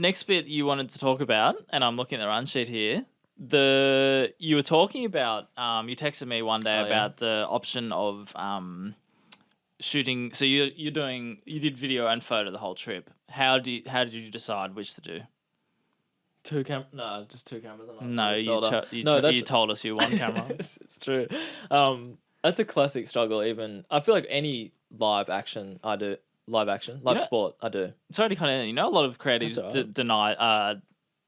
next bit you wanted to talk about, and I'm looking at the run sheet here. You were talking about you texted me one day about the option of shooting. So you did video and photo the whole trip. How did you decide which to do? Just two cameras. No, you told us you one camera. It's true. That's a classic struggle. Even I feel like any live sport, I do. It's already kind of, a lot of creatives right. deny,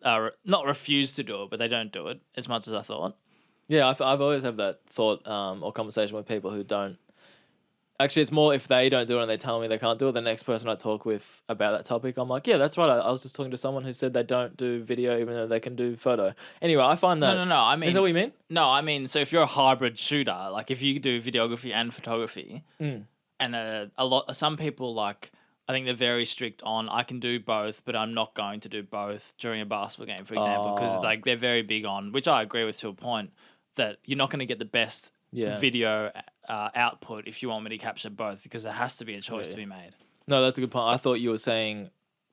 not refuse to do it, but they don't do it as much as I thought. Yeah, I've always had that thought or conversation with people who don't. Actually, it's more if they don't do it and they tell me they can't do it, the next person I talk with about that topic, I'm like, yeah, that's right. I was just talking to someone who said they don't do video even though they can do photo. Anyway, I find that... No. I mean... Is that what you mean? No, I mean, so if you're a hybrid shooter, like if you do videography and photography, and some people, like, I think they're very strict on, I can do both, but I'm not going to do both during a basketball game, for example, because like they're very big on, which I agree with to a point, that you're not going to get the best video output if you want me to capture both, because there has to be a choice to be made. No, that's a good point. I thought you were saying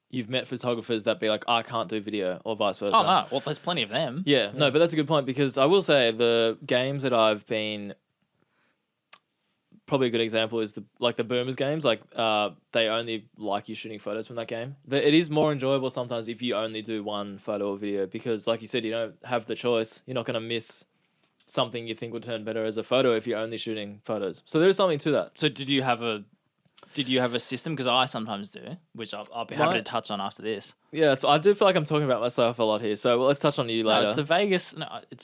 you've met photographers that be like, I can't do video, or vice versa. Oh, no. Well, there's plenty of them. Yeah. No, but that's a good point, because I will say the games that I've been... Probably a good example is the Boomers games. Like, they only like you shooting photos from that game. It is more enjoyable sometimes if you only do one photo or video, because, like you said, you don't have the choice. You're not going to miss something you think would turn better as a photo if you're only shooting photos. So there is something to that. So did you have a system? Because I sometimes do, which I'll be happy to touch on after this. Yeah, so I do feel like I'm talking about myself a lot here. So let's touch on you later. No, it's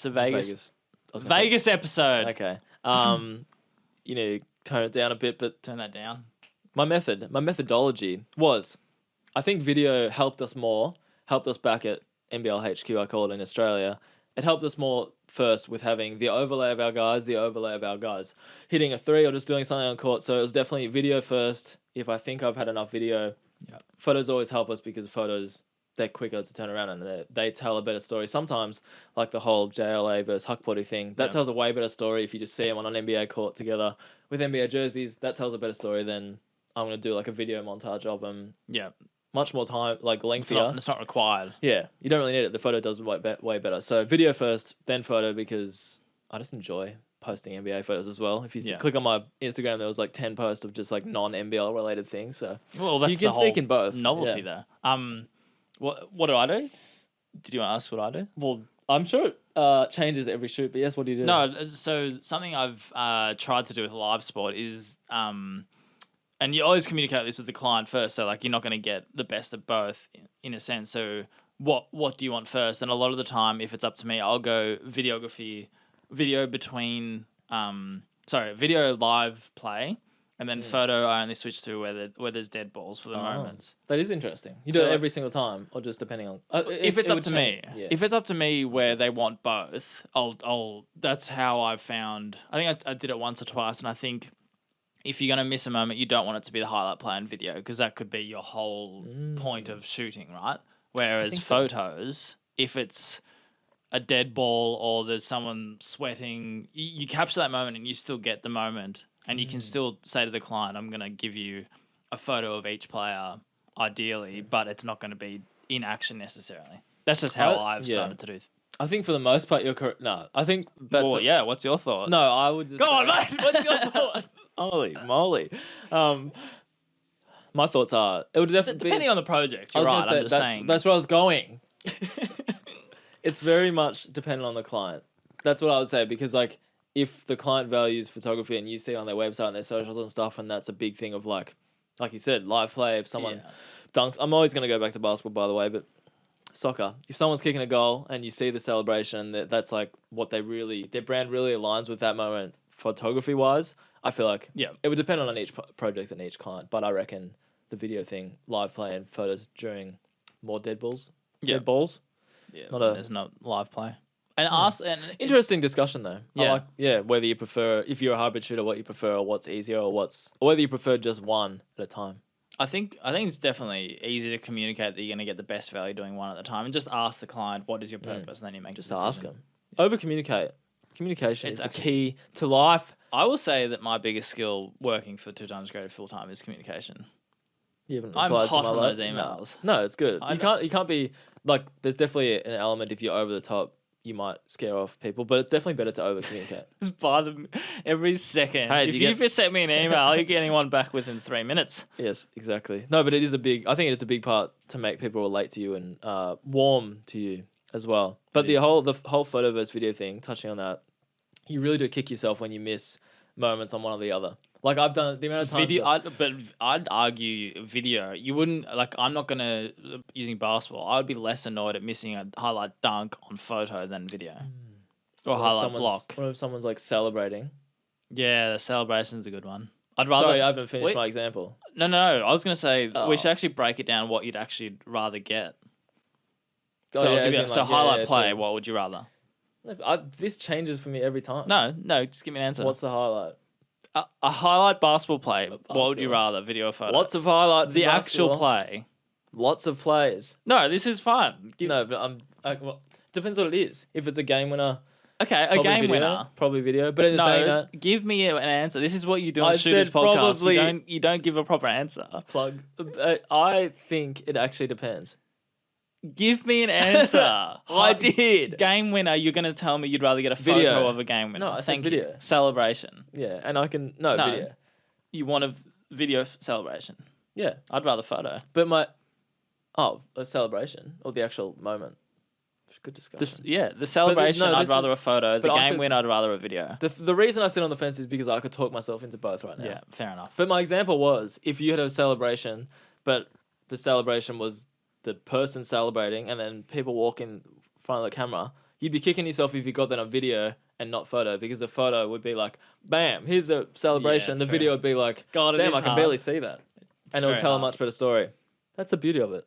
the Vegas. Vegas episode. Okay. Tone it down a bit, but turn that down. My methodology was, I think video helped us back at NBL HQ, I call it in Australia. It helped us more first with having the overlay of our guys hitting a three or just doing something on court. So it was definitely video first. If I think I've had enough video, photos always help us, because photos, they're quicker to turn around and they tell a better story. Sometimes, like the whole JLA versus Huckpotty thing, that tells a way better story if you just see them on an NBA court together with NBA jerseys. That tells a better story than I'm going to do like a video montage of them. Yeah. Much more time, like lengthier. It's not required. Yeah. You don't really need it. The photo does way better. So video first, then photo, because I just enjoy posting NBA photos as well. If you click on my Instagram, there was like 10 posts of just like non-NBL related things. So that's you can sneak in both. Novelty there. What do I do? Did you want to ask what I do? Well, I'm sure it changes every shoot, but yes, what do you do? No, so something I've tried to do with live sport is, and you always communicate this with the client first, so like you're not going to get the best of both in a sense. So what do you want first? And a lot of the time, if it's up to me, I'll go video live play. And then photo, I only switch to where there's dead balls for the moment. That is interesting. You do it every single time, or just depending on... if it's up to me. Yeah. If it's up to me where they want both, I'll that's how I've found... I think I did it once or twice, and I think if you're going to miss a moment, you don't want it to be the highlight play in video, because that could be your whole point of shooting, right? Whereas photos, if it's a dead ball or there's someone sweating, you capture that moment and you still get the moment. And you can still say to the client, I'm going to give you a photo of each player, ideally, but it's not going to be in action necessarily. That's just how I've started to do. I think for the most part, you're correct. No, I think that's... Well, what's your thoughts? No, I would just... Go on, mate! What's your thoughts? Holy moly. My thoughts are... It would definitely depending on the project, you're right, I'm just saying. That's where I was going. It's very much dependent on the client. That's what I would say, because, like... If the client values photography and you see on their website and their socials and stuff, and that's a big thing of like you said, live play, if someone dunks, I'm always going to go back to basketball, by the way, but soccer, if someone's kicking a goal and you see the celebration, that's like what their brand really aligns with that moment, photography wise, I feel like it would depend on each project and each client, but I reckon the video thing, live play and photos during more dead balls. Yeah. There's no live play. And interesting discussion though. Yeah. Whether you prefer, if you're a hybrid shooter, what you prefer, or what's easier, or whether you prefer just one at a time. I think it's definitely easy to communicate that you're going to get the best value doing one at a time, and just ask the client what is your purpose, and then you make just ask them. Over communicate. Communication is the key to life. I will say that my biggest skill working for 2 Times Greater full time is communication. You haven't I'm replied to hot my on like, those emails. No, it's good. I You can't be like. There's definitely an element if you're over the top, you might scare off people, but it's definitely better to over communicate. Just buy them every second. Hey, if you sent me an email, you're getting one back within 3 minutes. Yes, exactly. No, but it is a big. I think it's a big part to make people relate to you and warm to you as well. But the whole photoverse video thing, touching on that, you really do kick yourself when you miss moments on one or the other. Like I've done the amount of times. But I'd argue video. You wouldn't like. I'm not gonna using basketball. I would be less annoyed at missing a highlight dunk on photo than video, or highlight block. What if someone's like celebrating? Yeah, the celebration's a good one. I'd rather. Sorry, I haven't finished my example. No. I was gonna say we should actually break it down. What you'd actually rather get. So highlight play. What would you rather? This changes for me every time. No. Just give me an answer. What's the highlight? A highlight basketball play. What would you rather, video or photo? Lots of highlights. The actual play. Lots of plays. No, this is fun. No, but depends what it is. If it's a game winner, okay, a game winner, probably video. But in saying that, give me an answer. This is what you do on Shooters podcast. Probably, you don't give a proper answer. Plug. I think it actually depends. Give me an answer. I did. Game winner, you're going to tell me you'd rather get a video. photo of a game winner. No, I think video. You. Celebration. Yeah, and I can... No, video. You want a video celebration. Yeah. I'd rather photo. But a celebration or the actual moment. Good discussion. The celebration, I'd rather a photo. The game winner, I'd rather a video. The reason I sit on the fence is because I could talk myself into both right now. Yeah, fair enough. But my example was, if you had a celebration, but the celebration was the person celebrating and then people walk in front of the camera, you'd be kicking yourself if you got that on video and not photo, because the photo would be like, bam, here's a celebration. The video would be like, damn, I can barely see that. And it would tell a much better story. That's the beauty of it.